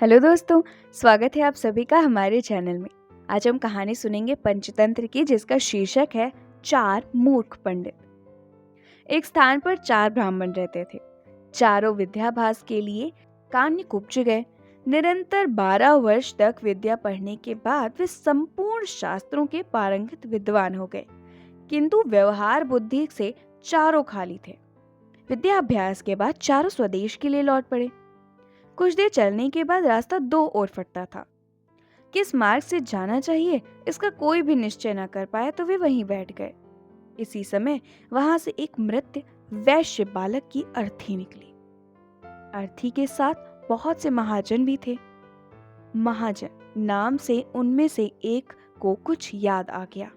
Hello दोस्तों, स्वागत है आप सभी का हमारे चैनल में। आज हम कहानी सुनेंगे पंचतंत्र की, जिसका शीर्षक है चार मूर्ख पंडित। एक स्थान पर चार ब्राह्मण रहते थे। चारों विद्याभ्यास के लिए कान्यकुब्ज गए। निरंतर 12 वर्ष तक विद्या पढ़ने के बाद वे संपूर्ण शास्त्रों के पारंगत विद्वान हो गए, किंतु व्यवहार बुद्धि से चारों खाली थे। विद्याभ्यास के बाद चारों स्वदेश के लिए लौट पड़े। कुछ देर चलने के बाद रास्ता दो ओर फटता था। किस मार्ग से जाना चाहिए इसका कोई भी निश्चय न कर पाए तो वे वहीं बैठ गए। इसी समय वहां से एक मृत वैश्य बालक की अर्थी निकली। अर्थी के साथ बहुत से महाजन भी थे। महाजन नाम से उनमें से एक को कुछ याद आ गया।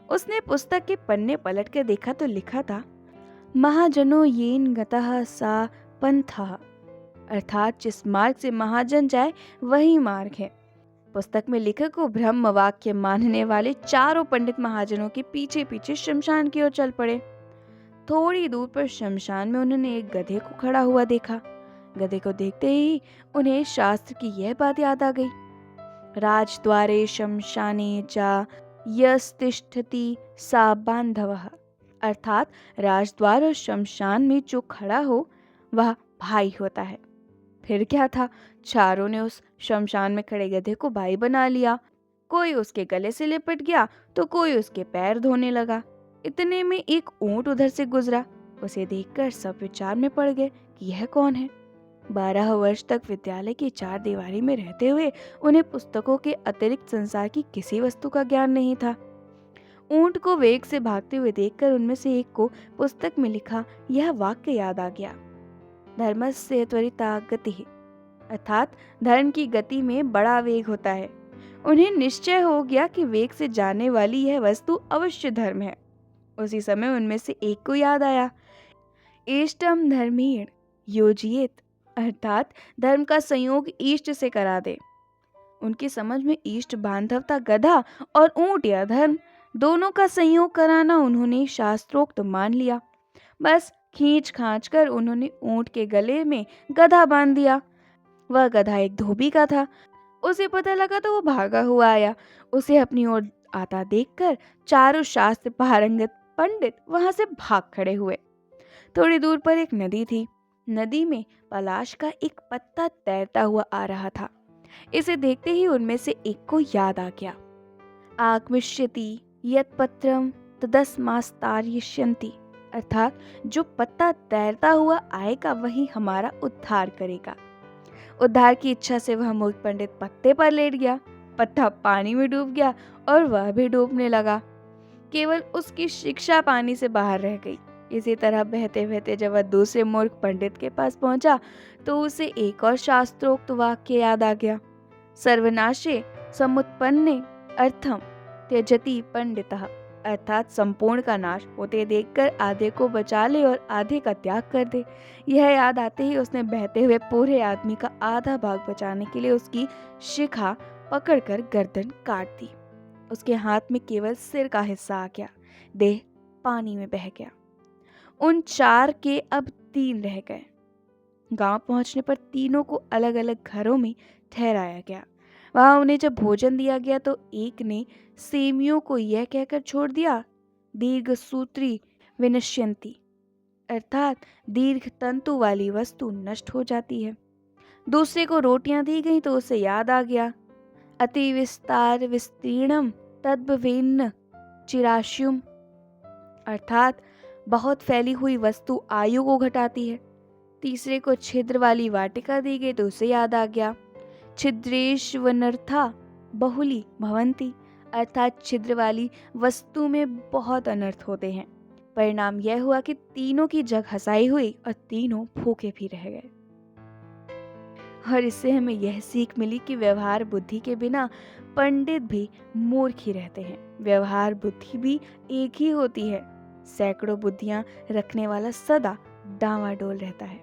उसने पुस्तक के पन्ने पलट कर देखा तो लिखा था, महाजनो येन गतः सा पंथः, अर्थात जिस मार्ग से महाजन जाए वही मार्ग है। पुस्तक में लेखक को ब्रह्म वाक्य मानने वाले चारों पंडित महाजनों के पीछे पीछे शमशान की ओर चल पड़े। थोड़ी दूर पर शमशान में उन्होंने एक गधे को खड़ा हुआ देखा। गधे को देखते ही उन्हें शास्त्र की यह बात याद आ गई, राजद्वारे शमशाने च यस्तिष्ठति सा बांधवः, अर्थात राजद्वार और शमशान में जो खड़ा हो वह भाई होता है। फिर क्या था, चारों ने उस शमशान में खड़े गधे को भाई बना लिया। कोई उसके गले से लिपट गया तो कोई उसके पैर धोने लगा। इतने में एक ऊंट उधर से गुजरा। उसे देखकर सब विचार में पड़ गए कि यह कौन है। 12 वर्ष तक विद्यालय की चार दीवारी में रहते हुए उन्हें पुस्तकों के अतिरिक्त संसार की किसी वस्तु का ज्ञान नहीं था। ऊंट को वेग से भागते हुए देखकर उनमें से एक को पुस्तक में लिखा यह वाक्य याद आ गया, धर्मस्य त्वरिता गतिः, अर्थात धर्म की गति में बड़ा वेग होता है। उन्हें निश्चय हो गया कि वेग से जाने वाली यह वस्तु अवश्य धर्म है। उसी समय उनमें से एक को याद आया, इष्टम धर्मेण योजयेत, अर्थात धर्म का संयोग इष्ट से करा दे। उनकी समझ में इष्ट बांधवता गधा और ऊंट या धर्म दोनों का संयोग कराना उन्होंने शास्त्रोक्त मान लिया। बस खींच खांच कर उन्होंने ऊंट के गले में गधा बांध दिया। वह गधा एक धोबी का था। उसे पता लगा तो वो भागा हुआ आया। उसे अपनी ओर आता देखकर चारों शास्त्र पारंगत पंडित वहां से भाग खड़े हुए। थोड़ी दूर पर एक नदी थी। नदी में पलाश का एक पत्ता तैरता हुआ आ रहा था। इसे देखते ही उनमें से एक को याद आ गया, आगमिष्यति यत् पत्रम तदस्मास्तारयिष्यन्ति, अर्थात जो पत्ता तैरता हुआ आएगा वही हमारा उद्धार करेगा। उद्धार की इच्छा से वह मूर्ख पंडित पत्ते पर लेट गया। पत्ता पानी में डूब गया और वह भी डूबने लगा। केवल उसकी शिक्षा पानी से बाहर रह गई। इसी तरह बहते बहते जब वह दूसरे मूर्ख पंडित के पास पहुंचा तो उसे एक और शास्त्रोक्त वाक्य याद आ गया, सर्वनाशे समुत्पन्ने अर्थम त्यजति पंडितः, अर्थात संपूर्ण का नाश होते देखकर आधे को बचा ले और आधे का त्याग कर दे। यह याद आते ही उसने बहते हुए पूरे आदमी का आधा भाग बचाने के लिए उसकी शिखा पकड़कर गर्दन काट दी। उसके हाथ में केवल सिर का हिस्सा आ गया। देह पानी में बह गया। उन चार के अब 3 रह गए। गांव पहुंचने पर तीनों को अलग अलग घरों में ठहराया गया। वहां उन्हें जब भोजन दिया गया तो एक ने सेमियों को यह कहकर छोड़ दिया, दीर्घ सूत्री विनश्यन्ति, अर्थात दीर्घ तंतु वाली वस्तु नष्ट हो जाती है। दूसरे को रोटियां दी गई तो उसे याद आ गया, अति विस्तार विस्तीर्णम तद्भवेन्न चिराश्युम, अर्थात बहुत फैली हुई वस्तु आयु को घटाती है। तीसरे को छिद्र वाली वाटिका दी गई तो उसे याद आ गया, छिद्रेष्वनर्था बहुली भवंती, अर्थात छिद्र वाली वस्तु में बहुत अनर्थ होते हैं। परिणाम यह हुआ कि तीनों की जग हंसाई हुई और तीनों भूखे भी रह गए। और इससे हमें यह सीख मिली कि व्यवहार बुद्धि के बिना पंडित भी मूर्ख ही रहते हैं। व्यवहार बुद्धि भी एक ही होती है। सैकड़ों बुद्धियां रखने वाला सदा डांवाडोल रहता है।